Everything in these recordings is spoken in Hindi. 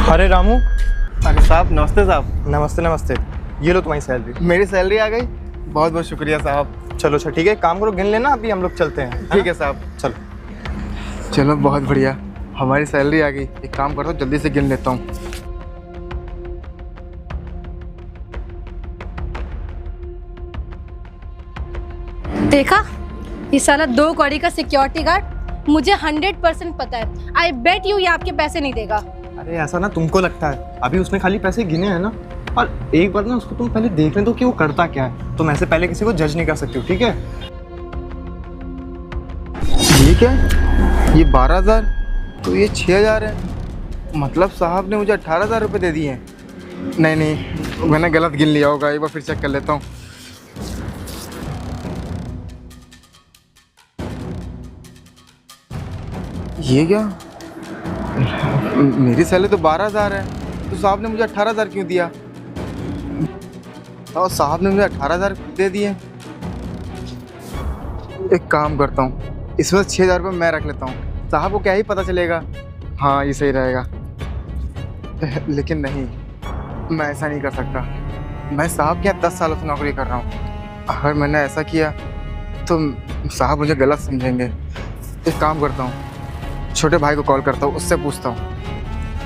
अरे रामू। अरे साहब नमस्ते साहब। नमस्ते नमस्ते। ये लो तुम्हारी सैलरी। मेरी सैलरी आ गई, बहुत बहुत शुक्रिया साहब। चलो अच्छा ठीक है, काम करो, गिन लेना, अभी हम लोग चलते हैं। ठीक है साहब। चलो। चलो बहुत बढ़िया, हमारी सैलरी आ गई। एक काम करता हूँ, जल्दी से गिन लेता हूँ। देखा, ये साला 2 कौड़ी का सिक्योरिटी गार्ड, मुझे 100% पता है। आई बेट यू ये आपके पैसे नहीं देगा। अरे ऐसा ना तुमको लगता है, अभी उसने खाली पैसे गिने हैं ना, और एक बार ना उसको तुम पहले देख लें तो कि वो करता क्या है। तुम ऐसे पहले किसी को जज नहीं कर सकते हो, ठीक है? ये क्या है? ये 12,000 तो ये 6,000 है। मतलब साहब ने मुझे 18,000 रुपये दे दिए हैं। नहीं नहीं, मैंने गलत गिन लिया होगा, एक बार फिर चेक कर लेता हूँ। ये क्या? मेरी सैलरी तो 12,000 है, तो साहब ने मुझे 18,000 क्यों दिया? और साहब ने मुझे 18,000 दे दिए। एक काम करता हूँ, इसमें 6,000 रुपये मैं रख लेता हूँ। साहब को क्या ही पता चलेगा। हाँ ये सही रहेगा। लेकिन नहीं, मैं ऐसा नहीं कर सकता। मैं साहब के यहाँ 10 सालों से नौकरी कर रहा हूँ। अगर मैंने ऐसा किया तो साहब मुझे गलत समझेंगे। एक काम करता हूँ, छोटे भाई को कॉल करता हूँ, उससे पूछता हूँ,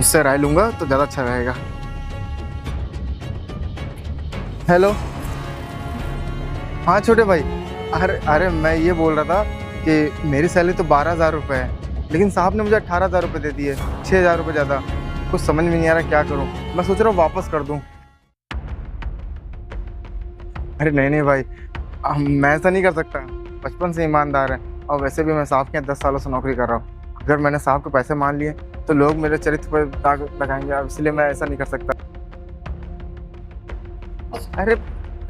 उससे राय लूँगा तो ज़्यादा अच्छा रहेगा। हेलो, हाँ छोटे भाई। अरे मैं ये बोल रहा था कि मेरी सैलरी तो 12,000 रुपये है, लेकिन साहब ने मुझे 18,000 रुपये दे दिए, 6,000 रुपये ज़्यादा। कुछ समझ में नहीं आ रहा क्या करूँ। मैं सोच रहा हूँ वापस कर दूँ। अरे नहीं भाई, मैं ऐसा नहीं कर सकता। बचपन से ईमानदार है, और वैसे भी मैं साहब के यहाँ 10 सालों से नौकरी कर रहा हूँ। अगर मैंने साहब के पैसे मान लिए तो लोग मेरे चरित्र पर दाग लगाएंगे, अब इसलिए मैं ऐसा नहीं कर सकता। अरे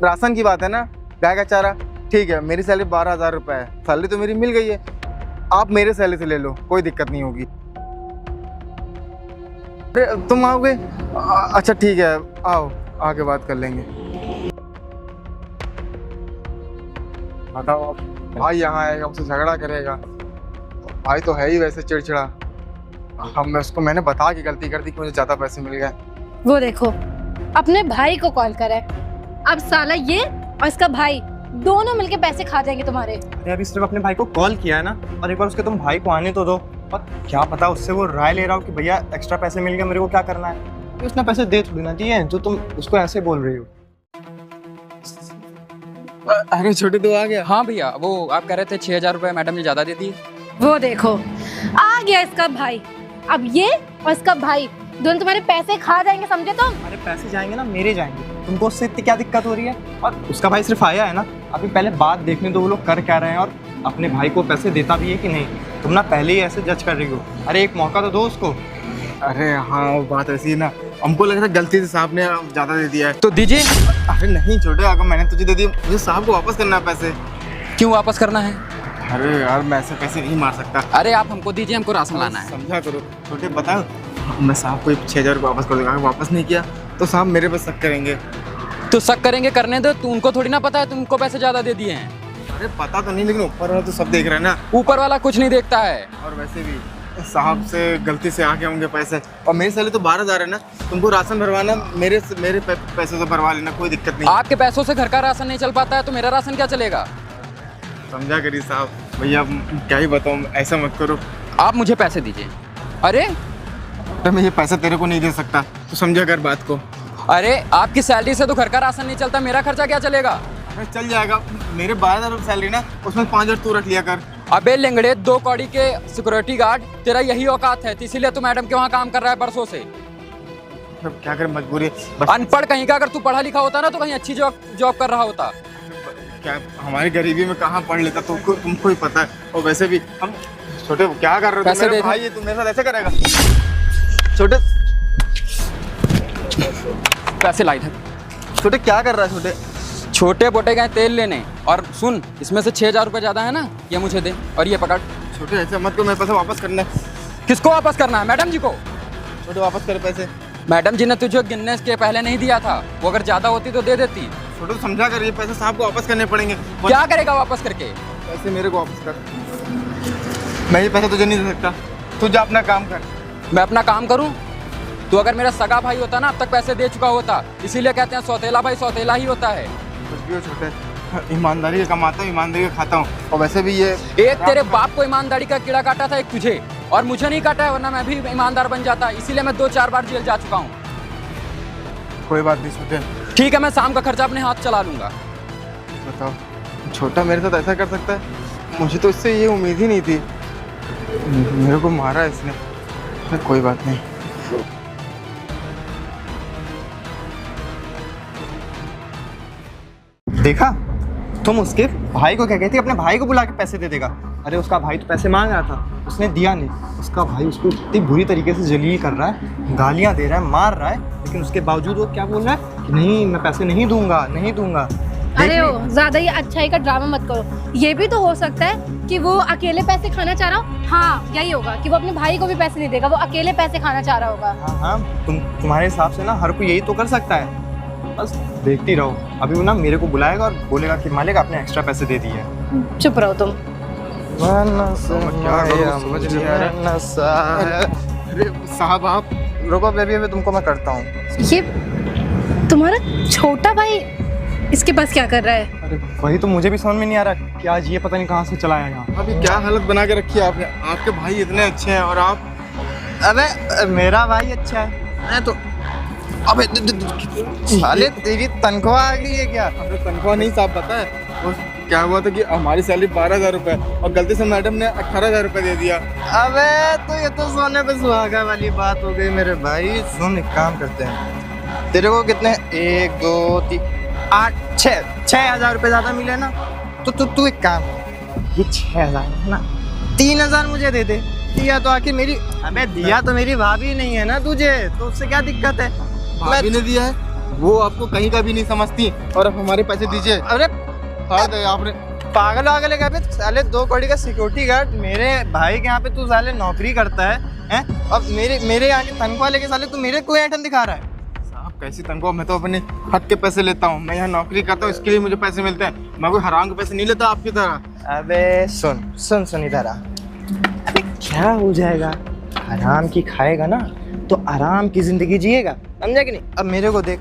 राशन की बात है ना, गाय का चारा। ठीक है, मेरी सैलरी 12,000 रुपये है, सैलरी तो मेरी मिल गई है। आप मेरे सैलरी से ले लो, कोई दिक्कत नहीं होगी। अरे तुम आओगे? अच्छा ठीक है, आओ, आगे बात कर लेंगे। बताओ, भाई यहाँ आएगा, मुझसे झगड़ा करेगा। भाई तो है ही वैसे चिड़चिड़ा। मैंने बता के गलती कर दी कि मुझे ज़्यादा पैसे मिल गए। वो देखो, अपने भाई को कॉल करे। अब साला ये और इसका भाई दोनों मिलके पैसे खा जाएंगे तुम्हारे। अरे अभी सिर्फ अपने भाई को कॉल किया है ना, और एक बार उसके तुम भाई को आने तो दो। और क्या पता उससे वो राय ले रहा हो कि भैया एक्स्ट्रा पैसे मिल गए, मेरे को क्या करना है। उसने पैसे दे थोड़ी ना दिए हैं जो तुम उसको ऐसे बोल रही हो। अरे छोटे तो आ गया। हाँ भैया, वो आप कह रहे थे 6,000 रुपये मैडम ने ज़्यादा दे दिए। वो देखो, आ गया इसका भाई। अब ये और इसका भाई दोनों तुम्हारे पैसे खा जाएंगे, समझे तुम? अरे पैसे जाएंगे ना, मेरे जाएंगे। तुमको उससे इतनी क्या दिक्कत हो रही है? और उसका भाई सिर्फ आया है ना, अभी पहले बात देखने दो वो लोग कर क्या रहे हैं, और अपने भाई को पैसे देता भी है कि नहीं। तुम ना पहले ही ऐसे जज कर रही हो। अरे एक मौका तो दो उसको। अरे हाँ, वो बात ऐसी है ना, हमको लग रहा है गलती से साहब ने ज़्यादा दे दिया है। तो दीजिए। अरे नहीं छोटे, अगर मैंने तुझे दे दिया, मुझे साहब को वापस करना है पैसे। क्यों वापस करना है? अरे यार, मैं ऐसे पैसे नहीं मार सकता। अरे आप हमको दीजिए, हमको राशन लाना है। समझा करो छोटे, बताओ। मैं साहब को 6,000 रुपये वापस कर दूंगा। अगर वापस नहीं किया तो साहब मेरे पे शक करेंगे। तो शक करेंगे, करने दो। तू उनको थोड़ी ना पता है तुमको पैसे ज़्यादा दे दिए हैं। अरे पता तो नहीं, लेकिन ऊपर वाला तो सब देख रहे हैं ना। ऊपर वाला कुछ नहीं देखता है। और वैसे भी साहब से गलती से आ गए होंगे पैसे, और मेरी सैलरी तो 12,000 है ना। तुमको राशन भरवाना, मेरे पैसे से भरवा लेना, कोई दिक्कत नहीं। आपके पैसों से घर का राशन नहीं चल पाता है तो मेरा राशन क्या चलेगा? समझा करिए साहब। भैया क्या ही बताऊँ, ऐसा मत करो। आप मुझे पैसे दीजिए। अरे मैं ये पैसा तेरे को नहीं दे सकता, तो समझा कर बात को। अरे आपकी सैलरी से तो घर का राशन नहीं चलता, मेरा खर्चा क्या चलेगा? अरे चल जाएगा, मेरे 12,000 रुपये सैलरी ना, उसमें 5,000 तू रख लिया कर। अबे लेंगड़े, 2 कौड़ी के सिक्योरिटी गार्ड, तेरा यही औकात है, इसीलिए तू मैडम के वहाँ काम कर रहा है बरसों से। अब क्या करें, मजबूरी। अनपढ़ कहीं का, अगर तू पढ़ा लिखा होता ना तो कहीं अच्छी जॉब कर रहा होता। क्या हमारी गरीबी में कहाँ पढ़ लेता, तुमको ही पता है। और वैसे भी हम छोटे क्या कर रहे हो? पैसे दे भाई, तू मेरे साथ ऐसे करेगा? छोटे पैसे लाई थे। छोटे क्या कर रहा है? छोटे छोटे बोटे गए तेल लेने। और सुन, इसमें से 6,000 रुपये ज़्यादा है ना, ये मुझे दे, और ये पकड़। छोटे ऐसे मत करो, मेरे पैसे वापस करना है। किसको वापस करना है? मैडम जी को। छोटे वापस कर पैसे। मैडम जी ने तुझे गिनने के पहले नहीं दिया था, वो अगर ज़्यादा होती तो दे देती। छोटे तो समझा कर, ये पैसे साहब को वापस करने पड़ेंगे। क्या करेगा वापस करके? पैसे मेरे को वापस कर। मैं ये पैसा तुझे नहीं दे सकता, तू जा अपना काम कर। मैं अपना काम करूं? तू अगर मेरा सगा भाई होता ना अब तक पैसे दे चुका होता। इसीलिए कहते हैं सौतेला भाई सौतेला ही होता है। कुछ भी हो छोटे, ईमानदारी का कमाता हूँ, ईमानदारी का खाता हूँ। और वैसे भी ये एक तेरे बाप को ईमानदारी का कीड़ा काटा था, एक तुझे, और मुझे नहीं काटा है, वरना मैं भी ईमानदार बन जाता। इसीलिए मैं 2-4 बार जेल जा चुका हूँ। कोई बात नहीं छोटे। ठीक है, मैं शाम का खर्चा अपने हाथ चला लूंगा। बताओ, छोटा मेरे साथ ऐसा कर सकता है? मुझे तो इससे ये उम्मीद ही नहीं थी। मेरे को मारा इसने। कोई बात नहीं। देखा, तुम उसके भाई को क्या कहती, अपने भाई को बुला के पैसे दे देगा। अरे उसका भाई तो पैसे मांग रहा था, उसने दिया नहीं। उसका भाई उसको इतनी बुरी तरीके से जलील कर रहा है, गालियां दे रहा है, मार रहा है, लेकिन उसके बावजूद वो क्या बोल रहा है कि नहीं मैं पैसे नहीं दूंगा, नहीं दूंगा। अरे ओ, ज्यादा ही अच्छाई का ड्रामा मत करो। ये भी तो हो सकता है कि वो अकेले पैसे खाना चाह रहा हो। हाँ, यही होगा कि वो अपने भाई को भी पैसे नहीं देगा, वो अकेले पैसे खाना चाह रहा होगा। हाँ हाँ, तुम्हारे हिसाब से ना हर कोई यही तो कर सकता है। बस देखती रहो, अभी वो ना मेरे को बुलाएगा और बोलेगा कि मालिक आपने एक्स्ट्रा पैसे दे दिए। चुप रहो तुम। अरे साहब आप रुको बेबी, अभी तुमको मैं करता हूँ। ये तुम्हारा छोटा भाई इसके पास क्या कर रहा है? अरे वही तो मुझे भी समझ में नहीं आ रहा कि आज ये पता नहीं कहाँ से चला आया यहाँ। अभी क्या हालत बना के रखी है आपने। आपके भाई इतने अच्छे हैं और आप। अबे मेरा भाई अच्छा है, मैं तो अबे साले तेरी तनख्वाह आ गई है क्या? अरे तनख्वाह नहीं साहब, पता है वो क्या हुआ था कि हमारी सैलरी 12,000 रुपये और गलती से मैडम ने 18,000 रुपये दे दिया। अबे तो ये तो सोने पे सुहागा वाली बात हो गई मेरे भाई। सुन, एक काम करते हैं, तेरे को कितने 1 2 3 8 6,000 रुपये ज़्यादा मिले ना, तो तू एक काम, ये 6,000 है ना, 3,000 मुझे दे दे। दिया तो आखिर मेरी, अबे दिया तो मेरी भाभी नहीं है ना तुझे, तो उससे क्या दिक्कत है? भाभी ने दिया है, वो आपको कहीं का भी नहीं समझती और अब हमारे पैसे दीजिए। अरे हार दे आपने। पागल वागल है क्या बे? साले 2 करोड़ का सिक्योरिटी गार्ड मेरे भाई के यहाँ पे तू साले नौकरी करता है? अब मेरे यहाँ की तनख्वाह लेके साले तू मेरे को ऐठन दिखा रहा है। साहब कैसी तनख्वाह, मैं तो अपने हक के पैसे लेता हूँ। मैं यहाँ नौकरी करता हूँ, इसके लिए मुझे पैसे मिलते हैं। मैं कोई हराम के पैसे नहीं लेता आपकी तरह। अबे सुन इधर आ। अबे क्या हो जाएगा, हराम की खाएगा ना तो आराम की जिंदगी जिएगा, समझा कि नहीं? अब मेरे को देख,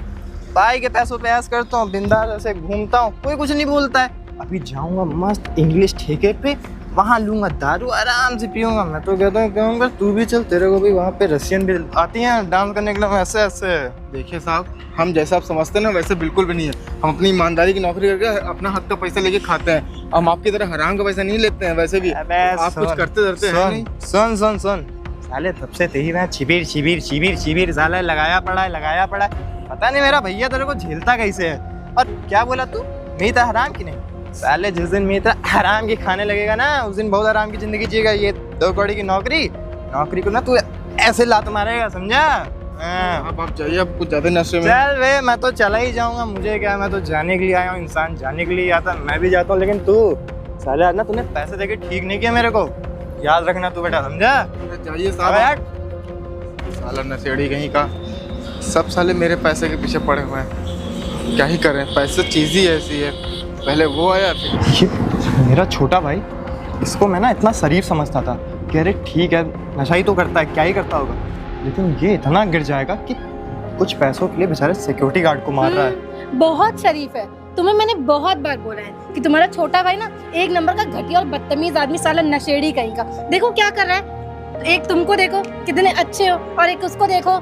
भाई के पैसों पे ऐश करता हूँ, बिंदास ऐसे घूमता हूँ, कोई कुछ नहीं बोलता है। अभी जाऊंगा मस्त इंग्लिश ठेके पे, वहाँ लूंगा दारू, आराम से पीऊंगा। मैं तो कहता हूँ कहूँगा तू भी चल, तेरे को भी वहाँ पे रशियन भी आती हैं डांस करने के लिए, ऐसे ऐसे। देखिए साहब, हम जैसा आप समझते हैं ना वैसे बिल्कुल भी नहीं है। हम अपनी ईमानदारी की नौकरी करके अपना हक का पैसा लेके खाते हैं। हम आपकी तरह हराम का पैसा नहीं लेते हैं। वैसे भी आप कुछ करते धरते हैं नहीं। सुन साले तब से तेरी मैं छिबीर साला लगाया पड़ा है। पता नहीं मेरा भैया तेरे को झेलता कैसे है। और क्या बोला तू, मेरी तरह हराम की नहीं? साले जिस दिन मेरी तरह हराम की खाने लगेगा ना, उस दिन बहुत आराम की जिंदगी जिएगा। ये 2 करोड़ की नौकरी को ना तू ऐसे लात मारेगा, समझा? आप जाइए, आप कुछ ज्यादा नशे में। चल वे, मैं तो चला ही जाऊंगा। मुझे क्या, मैं तो जाने के लिए आया हूँ, इंसान जाने के लिए आता, मैं भी जाता हूँ। लेकिन तू साले आज ना तूने पैसे देके ठीक नहीं किया मेरे को, याद रखना तू बेटा, समझा? जाइए साहब। साला नशेड़ी कहीं का, सब साले मेरे पैसे के पीछे पड़े हुए हैं। क्या ही करें, पैसे चीज़ ही ऐसी है। पहले वो आया फिर ये मेरा छोटा भाई, इसको मैं ना इतना शरीफ समझता था कि अरे ठीक है नशा ही तो करता है, क्या ही करता होगा। लेकिन ये इतना गिर जाएगा कि कुछ पैसों के लिए बेचारे सिक्योरिटी गार्ड को मार रहा है। बहुत शरीफ है। तुम्हें मैंने बहुत बार बोला है कि तुम्हारा छोटा भाई ना एक नंबर का घटिया और बदतमीज आदमी, साला नशेड़ी कहीं का। देखो क्या कर रहा है, एक तुमको देखो कितने अच्छे हो और एक उसको देखो।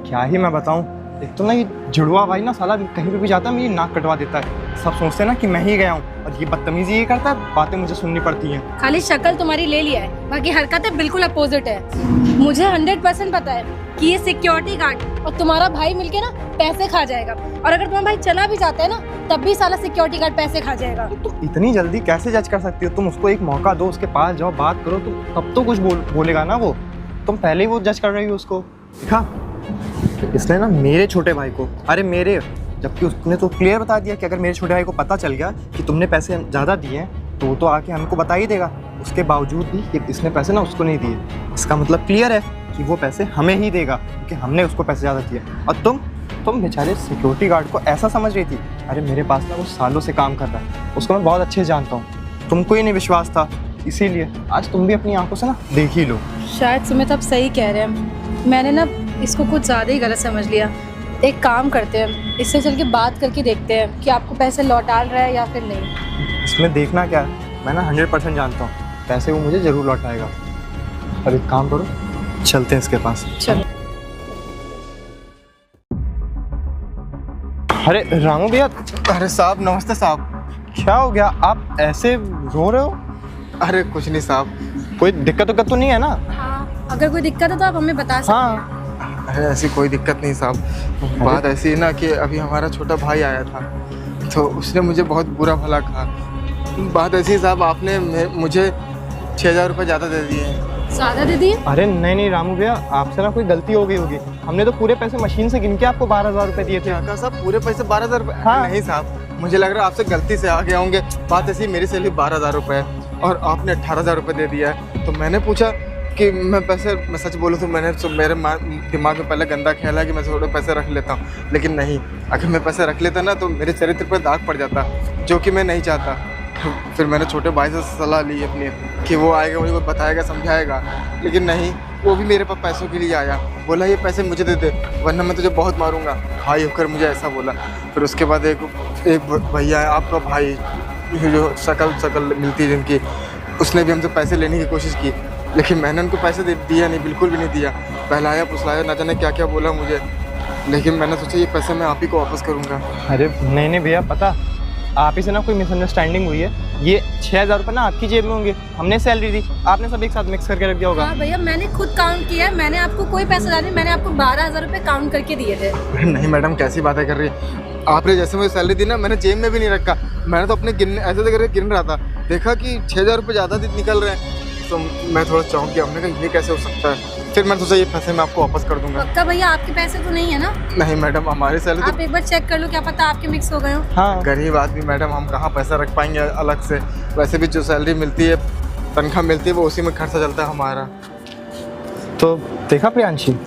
क्या ही मैं बताऊं, एक तो ना ये जुड़वा भाई ना साला कहीं पे भी जाता है मेरी नाक कटवा देता है। सब सोचते हैं ना कि मैं ही गया हूँ और ये बदतमीजी ये करता है, बातें मुझे सुननी पड़ती हैं। खाली शक्ल तुम्हारी ले लिया है, बाकी हरकतें बिल्कुल अपोजिट है। मुझे 100% पता है कि ये सिक्योरिटी गार्ड और तुम्हारा भाई मिलके ना पैसे खा जाएगा। और अगर तुम्हारा भाई चला भी जाता है ना, तब भी साला सिक्योरिटी गार्ड पैसे खा जाएगा। तुम इतनी जल्दी कैसे जज कर सकती हो? तुम उसको एक मौका दो, उसके पास जाओ, बात करो, तो तब तो कुछ बोलेगा ना वो। तुम पहले ही वो जज कर रही हो उसको। देखा, इसने ना मेरे छोटे भाई को, अरे मेरे, जबकि उसने तो क्लियर बता दिया कि अगर मेरे छोटे भाई को पता चल गया कि तुमने पैसे ज़्यादा दिए हैं तो वो तो आके हमको बता ही देगा। उसके बावजूद भी कि इसने पैसे ना उसको नहीं दिए, इसका मतलब क्लियर है कि वो पैसे हमें ही देगा क्योंकि हमने उसको पैसे ज़्यादा दिए। और तुम बेचारे सिक्योरिटी गार्ड को ऐसा समझ रही थी, अरे मेरे पास ना वो सालों से काम कर रहा है, उसको मैं बहुत अच्छे से जानता हूँ। तुमको ही नहीं विश्वास था इसीलिए आज तुम भी अपनी आंखों से ना देख ही लो। शायद सुमित आप सही कह रहे हैं, मैंने ना इसको कुछ ज़्यादा ही गलत समझ लिया। एक काम करते हैं, इससे चल के बात करके देखते हैं कि आपको पैसे लौटा रहा है या फिर नहीं। इसमें देखना क्या है, मैं ना 100% जानता हूँ पैसे वो मुझे ज़रूर लौटाएगा। अब एक काम करो, चलते हैं इसके पास। चलो। अरे रामू भैया, अरे साहब नमस्ते साहब। क्या हो गया, आप ऐसे रो रहे हो? अरे कुछ नहीं साहब। कोई दिक्कत तो नहीं है ना? हाँ, अगर कोई दिक्कत है तो आप हमें बता सकते हैं। हाँ। अरे ऐसी कोई दिक्कत नहीं साहब। बात ऐसी है ना कि अभी हमारा छोटा भाई आया था तो उसने मुझे बहुत बुरा भला कहा। बात ऐसी है साहब, आपने मुझे 6,000 रुपये ज़्यादा दे दिए हैं। ज़्यादा दे दिए? अरे नहीं रामू भैया, आपसे ना कोई गलती हो गई होगी। हमने तो पूरे पैसे मशीन से गिन के आपको 12,000 रुपये दिए थे। क्या साहब, पूरे पैसे 12,000 रुपये? हाँ। नहीं साहब, मुझे लग रहा है आपसे गलती से आ गए होंगे। बात ऐसी, मेरी सैलरी 12,000 रुपये है और आपने 18,000 रुपये दे दिया है। तो मैंने पूछा कि मैं सच बोलूँ तो मेरे दिमाग में पहले गंदा ख्याल है कि मैं थोड़े पैसे रख लेता हूँ, लेकिन नहीं, अगर मैं पैसे रख लेता ना तो मेरे चरित्र पर दाग पड़ जाता, जो कि मैं नहीं चाहता। फिर मैंने छोटे भाई से सलाह ली अपनी कि वो आएगा, मुझे बताएगा, समझाएगा, लेकिन नहीं, वो भी मेरे पास पैसों के लिए आया। बोला ये पैसे मुझे दे दे वरना मैं तुझे बहुत मारूंगा। भाई होकर मुझे ऐसा बोला। फिर उसके बाद एक भैया है आपका भाई, जो शकल मिलती है जिनकी, उसने भी हमसे पैसे लेने की कोशिश की, लेकिन मैंने उनको पैसे दिया नहीं, बिल्कुल भी नहीं दिया। बहलाया फुसलाया, ना जाने क्या क्या बोला मुझे, लेकिन मैंने सोचा ये पैसे मैं आप ही को वापस करूँगा। अरे नहीं भैया, पता आप ही से ना कोई मिसअंडरस्टैंडिंग हुई है। ये 6,000 रुपये ना आपकी जेब में होंगे, हमने सैलरी दी, आपने सब एक साथ मिक्स करके रख दिया होगा। हाँ भैया, मैंने खुद काउंट किया है, मैंने आपको कोई पैसा डाले, मैंने आपको 12,000 रुपये काउंट करके दिए थे। नहीं मैडम, कैसी बातें कर रही है आपने? जैसे मुझे सैलरी दी ना, मैंने जेब में भी नहीं रखा, मैंने तो अपने गिनने ऐसे करके गिन रहा था, देखा कि 6,000 रुपये ज़्यादा निकल रहे हैं, तो मैं थोड़ा चौंक गया। हमने कहा ये कैसे हो सकता है? फिर मैंने सोचा ये पैसे मैं आपको वापस कर दूंगा। पक्का भैया, आपके पैसे तो नहीं है ना? नहीं मैडम, हमारी सैलरी आप एक बार चेक कर लो, क्या पता आपके मिक्स हो गए हो। हाँ, गरीब आदमी मैडम, हम कहाँ पैसा रख पाएंगे अलग से? वैसे भी जो सैलरी मिलती है, तनख्वाह मिलती है, वो उसी में खर्चा चलता है हमारा। तो देखा प्रियांशी,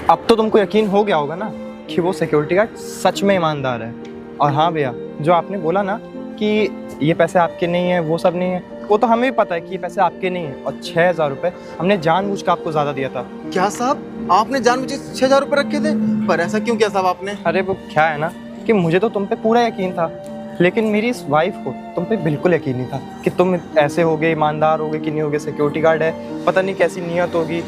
अब तो तुमको यकीन हो गया होगा ना कि वो सिक्योरिटी गार्ड सच में ईमानदार है। और हाँ भैया, जो आपने बोला ना कि ये पैसे आपके नहीं हैं, वो सब नहीं है, वो तो हमें भी पता है कि ये पैसे आपके नहीं हैं। और 6,000 रुपये हमने जानबूझ कर आपको ज़्यादा दिया था। क्या साहब, आपने जानबूझ 6,000 रुपये रखे थे? पर ऐसा क्यों किया साहब आपने? अरे वो क्या है ना कि मुझे तो तुम पे पूरा यकीन था, लेकिन मेरी इस वाइफ को तुम पे बिल्कुल यकीन नहीं था कि तुम ऐसे होगे, ईमानदार होगे कि नहीं होगे। सिक्योरिटी गार्ड है, पता नहीं कैसी नीयत होगी।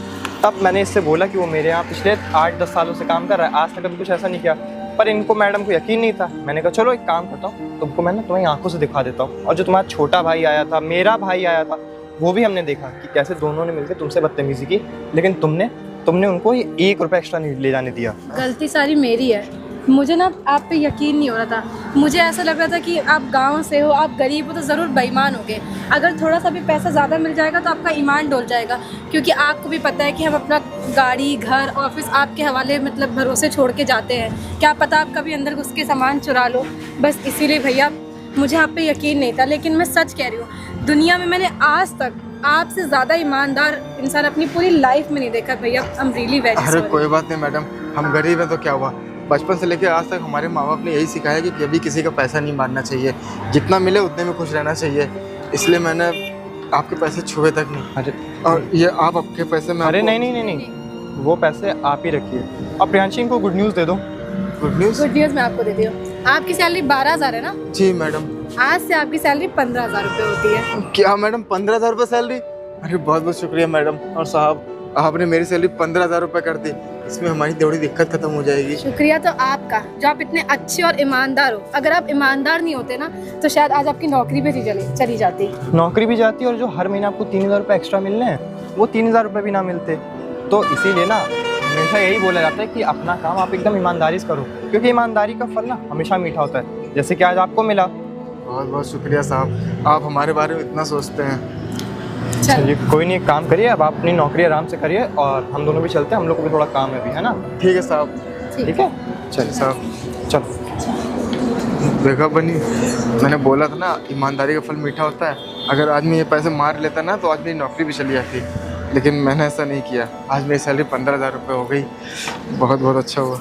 तब मैंने इससे बोला कि वो मेरे यहाँ पिछले 8-10 सालों से काम कर रहा है, आज तक कभी कुछ ऐसा नहीं किया। पर इनको मैडम को यकीन नहीं था। मैंने कहा चलो एक काम करता हूँ, तुमको मैं ना तुम्हारी आंखों से दिखा देता हूँ। और जो तुम्हारा छोटा भाई आया था, मेरा भाई आया था, वो भी हमने देखा कि कैसे दोनों ने मिलकर तुमसे बदतमीजी की, लेकिन तुमने उनको ये 1 रुपया एक्स्ट्रा नहीं ले जाने दिया। गलती सारी मेरी है, मुझे ना आप पे यकीन नहीं हो रहा था। मुझे ऐसा लग रहा था कि आप गांव से हो, आप गरीब हो तो ज़रूर बेईमान होगे। अगर थोड़ा सा भी पैसा ज़्यादा मिल जाएगा तो आपका ईमान डोल जाएगा, क्योंकि आपको भी पता है कि हम अपना गाड़ी, घर, ऑफिस आपके हवाले मतलब भरोसे छोड़ के जाते हैं। क्या पता आप कभी अंदर घुस के सामान चुरा लो। बस इसीलिए भैया मुझे आप पे यकीन नहीं था, लेकिन मैं सच कह रही हूँ, दुनिया में मैंने आज तक आपसे ज़्यादा ईमानदार इंसान अपनी पूरी लाइफ में नहीं देखा भैया। आई एम रियली वेरी अरे सॉरी। कोई बात नहीं मैडम, हम गरीब हैं तो क्या हुआ? बचपन से लेकर आज तक हमारे माँ बाप ने यही सिखाया कि कभी किसी का पैसा नहीं मारना चाहिए, जितना मिले उतने में खुश रहना चाहिए। इसलिए मैंने आपके पैसे छुए तक नहीं। अरे और ये आप आपके पैसे में अरे नहीं, वो पैसे आप ही रखिए। अब प्रियांशी को गुड न्यूज़ दे दो। Good news? गुड न्यूज़ मैं आपको देती हूँ। आपकी सैलरी 12,000 है ना? जी मैडम। आज से आपकी सैलरी 15,000 रुपये होती है। क्या मैडम, 15,000 रुपये सैलरी? अरे बहुत बहुत शुक्रिया मैडम और साहब, आपने मेरी सैलरी 15,000 रुपये कर दी। इसमें हमारी थोड़ी दिक्कत खत्म हो जाएगी। शुक्रिया तो आपका, जो आप इतने अच्छे और ईमानदार हो। अगर आप ईमानदार नहीं होते ना तो शायद आज आपकी नौकरी भी चली जाती। नौकरी भी जाती और जो हर महीने आपको 3,000 रुपये एक्स्ट्रा मिलने हैं, वो 3,000 रुपये भी ना मिलते। तो इसीलिए ना हमेशा यही बोला जाता है कि अपना काम आप एकदम ईमानदारी से करो, क्योंकि ईमानदारी का फल ना हमेशा मीठा होता है, जैसे कि आज आपको मिला। बहुत बहुत शुक्रिया साहब, आप हमारे बारे में इतना सोचते हैं। चलिए कोई नहीं, एक काम करिए, अब आप अपनी नौकरी आराम से करिए और हम दोनों भी चलते हैं, हम लोग को भी थोड़ा काम है अभी, है ना? ठीक है साहब। ठीक है, चलिए साहब। चलो। देखा बनी, मैंने बोला था ना ईमानदारी का फल मीठा होता है। अगर आदमी ये पैसे मार लेता ना तो आज मेरी नौकरी भी चली जाती, लेकिन मैंने ऐसा नहीं किया। आज मेरी सैलरी 15,000 रुपये हो गई। बहुत बहुत अच्छा हुआ।